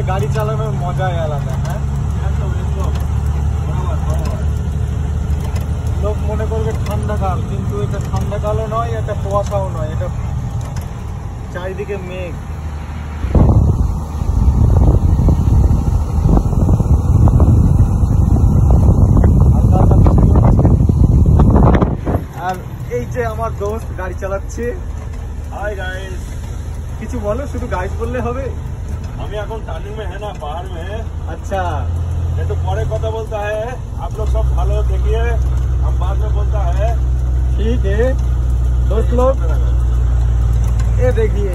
গাড়ি চালানোর মজাই আলাদা। হ্যাঁ, লোক মনে করবে ঠান্ডাকাল, কিন্তু এটা ঠান্ডাকালও নয়, এটা কুয়াশাও নয়, এটা চারিদিকে মেঘ। আর এই যে আমার দোস্ত গাড়ি চালাচ্ছে। हाय गाइस, কিছু বলো, শুধু গাইড বললে হবে? हम এখন टर्निंग में है ना, पहाड़ में है। আচ্ছা, ये तो परे কথা बोलता है, आप लोग सब भालो देखिए, हम बाद में बोलता है। ठीक है दोस्त लोग, ये देखिए